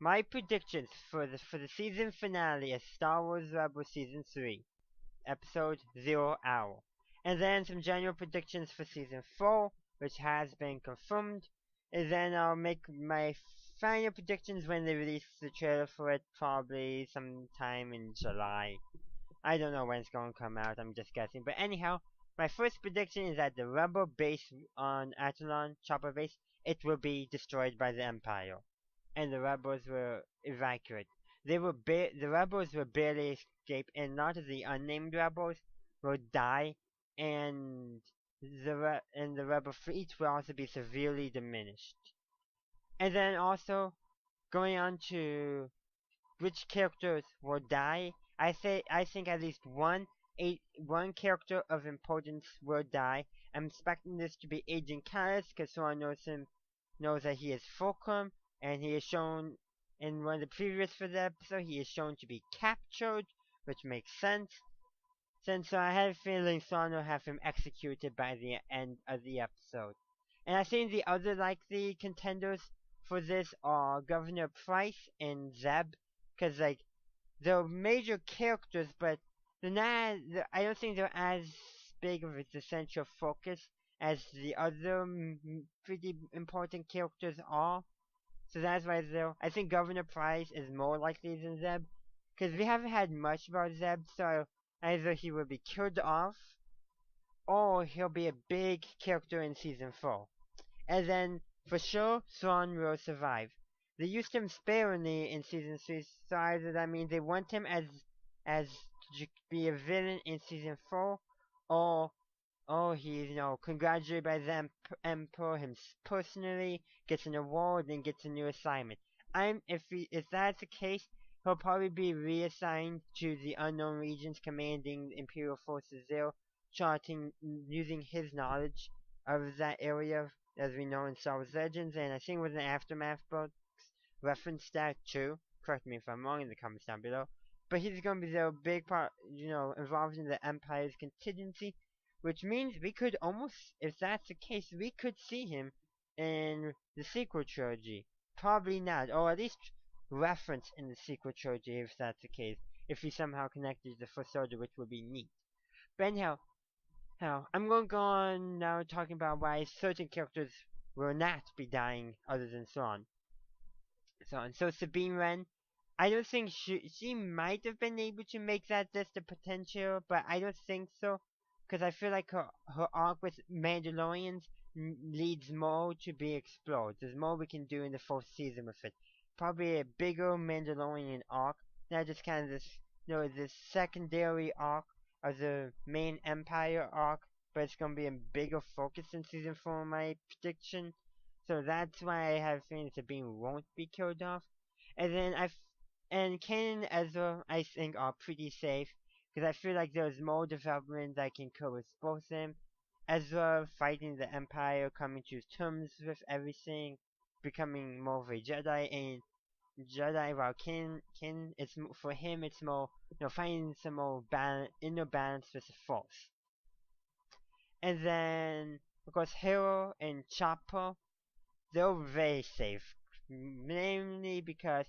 my predictions for the season finale of Star Wars Rebels Season 3, Episode 0 Hour. And then some general predictions for Season 4, which has been confirmed. And then I'll make my final predictions when they release the trailer for it, probably sometime in July. I don't know when it's going to come out, I'm just guessing. But anyhow, my first prediction is that the Rebel base on Attilan, Chopper base, it will be destroyed by the Empire. And the Rebels will evacuate. The Rebels will barely escape, and a lot of the unnamed Rebels will die, and the Rebel fleet will also be severely diminished. And then also, going on to which characters will die, I think at least one character of importance will die. I'm expecting this to be Agent Callus, because someone knows that he is Fulcrum, and he is shown in one of the previous for the episode, he is shown to be captured, which makes sense. Since I have a feeling someone will have him executed by the end of the episode. And I think the other likely contenders for this are Governor Pryce and Zeb, because like they're major characters, but I don't think they're as big of its essential focus as the other pretty important characters are. So that's why I think Governor Pryce is more likely than Zeb, because we haven't had much about Zeb, so either he will be killed off, or he'll be a big character in Season 4. And then, for sure, Thrawn will survive. They used him sparingly in Season 3, so either that means they want him as to be a villain in Season 4, or he's, congratulated by the Emperor him personally, gets an award, and gets a new assignment. If that's the case, he'll probably be reassigned to the unknown regions commanding Imperial Forces there, using his knowledge of that area, as we know in Star Wars Legends, and I think with the Aftermath books reference that too. Correct me if I'm wrong in the comments down below. But he's going to be the big part, involved in the Empire's contingency, which means we could almost, if that's the case, we could see him in the sequel trilogy. Probably not, or at least reference in the sequel trilogy if that's the case. If he somehow connected to the First Order, which would be neat. But anyhow, I'm going to go on now talking about why certain characters will not be dying other than Thrawn. So Sabine Wren, I don't think she might have been able to make that list of potential, but I don't think so, because I feel like her arc with Mandalorians leads more to be explored. There's more we can do in the fourth season with it. Probably a bigger Mandalorian arc, not just kind of this secondary arc of the main Empire arc, but it's going to be a bigger focus in Season 4, my prediction. So that's why I have a feeling Sabine won't be killed off. And then and Kanan and Ezra, I think, are pretty safe, because I feel like there's more development that can go with both of them. Ezra fighting the Empire, coming to terms with everything, becoming more of a Jedi, and while Kanan, for him, it's more, finding some more inner balance with the Force. And then, of course, Hero and Chopper, they're very safe, namely because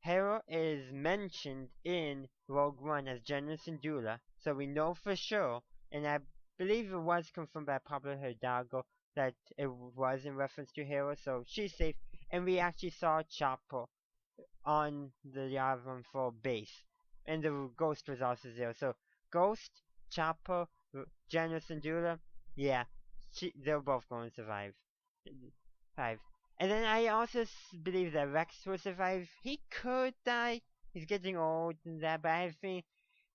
Hera is mentioned in Rogue One as General Syndulla, so we know for sure, and I believe it was confirmed by Pablo Hidalgo that it was in reference to Hera, so she's safe, and we actually saw Chopper on the Yavin 4 base, and the Ghost was also there, so Ghost, Chopper, General Syndulla, yeah, they're both going to survive. 5. And then I also believe that Rex will survive. He could die. He's getting old and that, but I think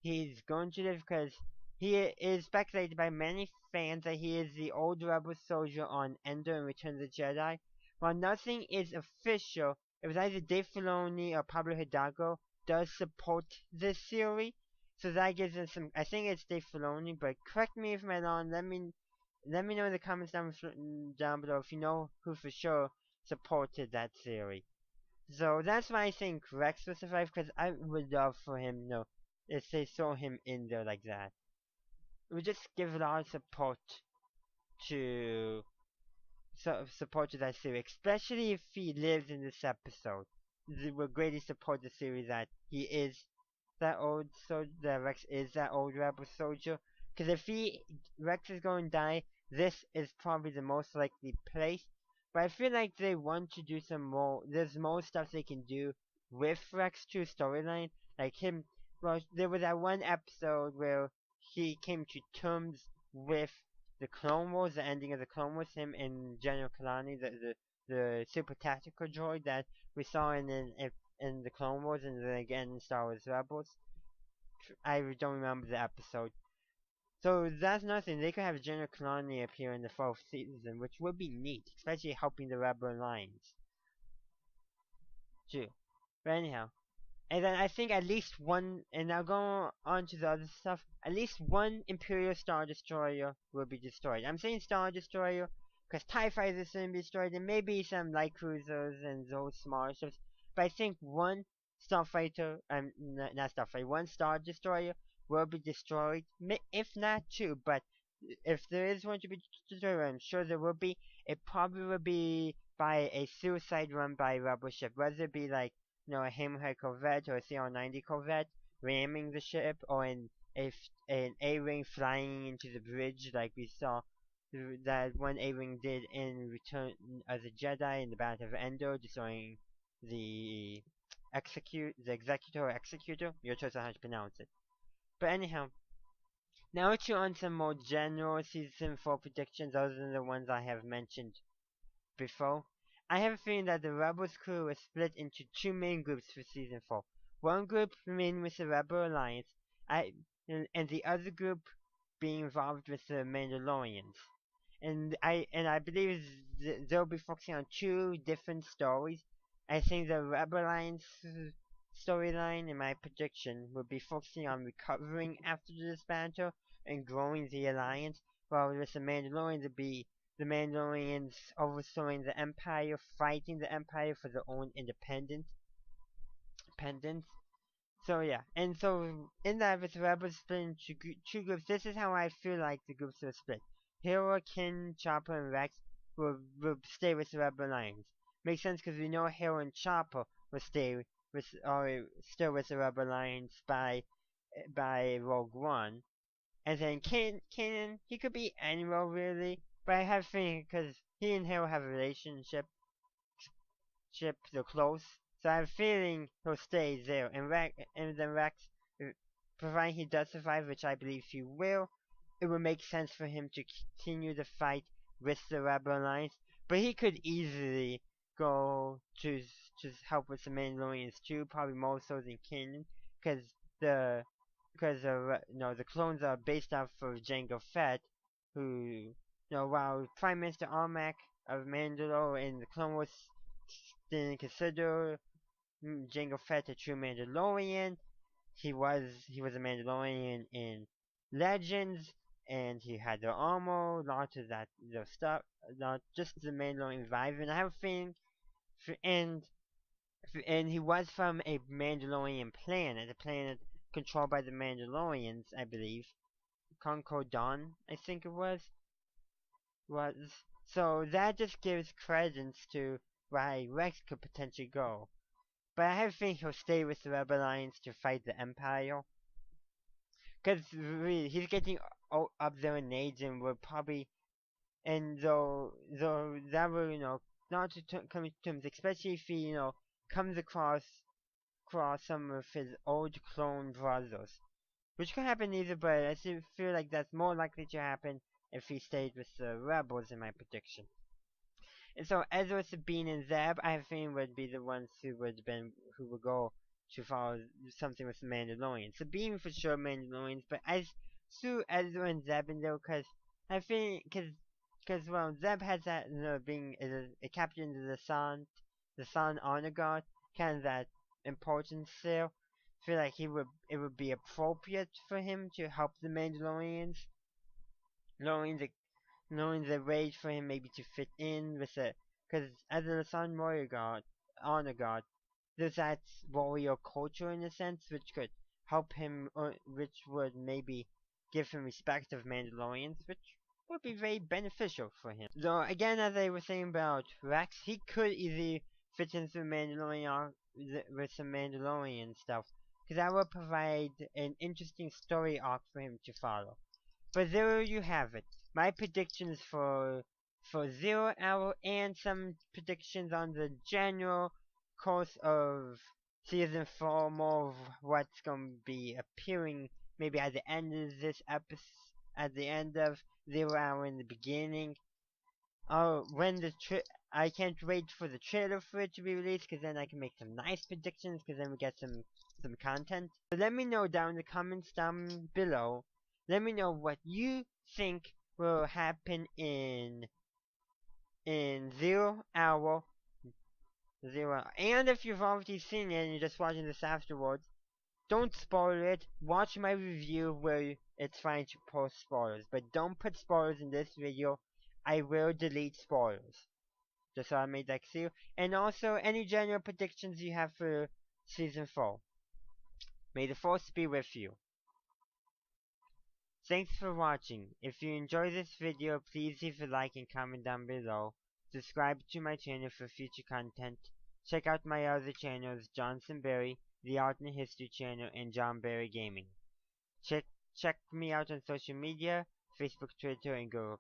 he's going to live because he is speculated by many fans that he is the old rebel soldier on Endor in Return of the Jedi. While nothing is official, it was either Dave Filoni or Pablo Hidalgo does support this theory. So that gives us some, I think it's Dave Filoni, but correct me if I'm wrong. Let me know in the comments down below if you know who for sure supported that theory. So that's why I think Rex will survive, because I would love for him, if they saw him in there like that. It would just give a lot of support to that theory, especially if he lives in this episode. would greatly support the theory that he is that old soldier, that Rex is that old rebel soldier. Because if Rex is going to die, this is probably the most likely place. But I feel like they want to do some more. There's more stuff they can do with Rex 2 storyline, like him. Well, there was that one episode where he came to terms with the Clone Wars, the ending of the Clone Wars, him and General Kalani, the super tactical droid that we saw in the Clone Wars and then again in Star Wars Rebels. I don't remember the episode. So that's nothing. They could have General Kalani appear in the fourth season, which would be neat, especially helping the Rebel Alliance. True. But anyhow, and then I think at least one, and now going on to the other stuff, at least one Imperial Star Destroyer will be destroyed. I'm saying Star Destroyer because TIE Fighters are going to be destroyed, and maybe some light cruisers and those smaller ships. But I think one Starfighter, not Starfighter, one Star Destroyer will be destroyed. If not two, but if there is one to be destroyed, I'm sure there will be. It probably will be by a suicide run by a rebel ship, whether it be like a Hammerhead Corvette or a CR-90 Corvette ramming the ship, or an A-Wing flying into the bridge like we saw that one A-Wing did in Return of the Jedi in the Battle of Endor, destroying the Executor or Executor, your choice on how to pronounce it. But anyhow, now to on some more general Season 4 predictions other than the ones I have mentioned before. I have a feeling that the Rebels crew is split into two main groups for Season 4. One group remaining with the Rebel Alliance, and the other group being involved with the Mandalorians. And I believe they'll be focusing on two different stories. I think the Rebel Alliance storyline, in my prediction, will be focusing on recovering after this battle and growing the Alliance, while with the Mandalorians, it'll be the Mandalorians overthrowing the Empire, fighting the Empire for their own independence. So yeah, and so in that with the Rebels split into two groups, this is how I feel like the groups will split. Hero, Kin, Chopper, and Rex will stay with the Rebel Alliance. Makes sense because we know Hero and Chopper will stay with still with the Rebel Alliance by Rogue One, and then Kanan, he could be anywhere really, but I have a feeling because he and Hero have a relationship, they're close. So I have a feeling he'll stay there, and then Rex, providing he does survive, which I believe he will, it would make sense for him to continue the fight with the Rebel Alliance. But he could easily go to help with the Mandalorians too, probably more so than Kanan, because the clones are based off of Jango Fett, who while Prime Minister Armak of Mandalore in the Clone Wars didn't consider Jango Fett a true Mandalorian. He was a Mandalorian in Legends, and he had the armor, lots of that the stuff, not just the Mandalorian vibe. And I have a feeling, and he was from a Mandalorian planet, a planet controlled by the Mandalorians, I believe. Concord Dawn, I think it was. So that just gives credence to why Rex could potentially go. But I have a feeling he'll stay with the Rebel Alliance to fight the Empire. Because really, he's getting up there in age and will probably, and though that will, not to come to terms, especially if he, comes across some of his old clone brothers. Which could happen either, but I feel like that's more likely to happen if he stayed with the Rebels in my prediction. And so Ezra, Sabine, and Zeb, I have a feeling would be the ones who would go to follow something with the Mandalorians. Sabine for sure Mandalorians, but I threw Ezra and Zeb in there because I think because well Zeb has that being a captain of the Sun honor guard, kind of that importance there. I feel like it would be appropriate for him to help the Mandalorians, knowing the way for him maybe to fit in with it, because as a Sun warrior guard, honor guard, there's that warrior culture in a sense, which could help him, which would maybe give him respect of Mandalorians, which would be very beneficial for him. Though again, as I was saying about Rex, he could easily fit into the Mandalorian with some Mandalorian stuff, because that will provide an interesting story arc for him to follow. But there you have it. My predictions for Zero Hour and some predictions on the general course of season 4, more of what's going to be appearing maybe at the end of this episode, at the end of Zero Hour in the beginning. Oh, I can't wait for the trailer for it to be released, because then I can make some nice predictions, because then we get some content. So let me know down in the comments down below. Let me know what you think will happen in Zero Hour. And if you've already seen it and you're just watching this afterwards, don't spoil it. Watch my review where it's fine to post spoilers, but don't put spoilers in this video. I will delete spoilers. Just so I made that clear. And also, any general predictions you have for Season 4. May the Force be with you. Thanks for watching. If you enjoyed this video, please leave a like and comment down below. Subscribe to my channel for future content. Check out my other channels, Johnson Berry, the Art and History channel, and John Berry Gaming. Check me out on social media, Facebook, Twitter, and Google+.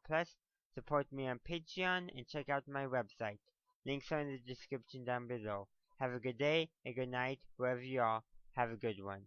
Support me on Patreon, and check out my website. Links are in the description down below. Have a good day, a good night, wherever you are. Have a good one.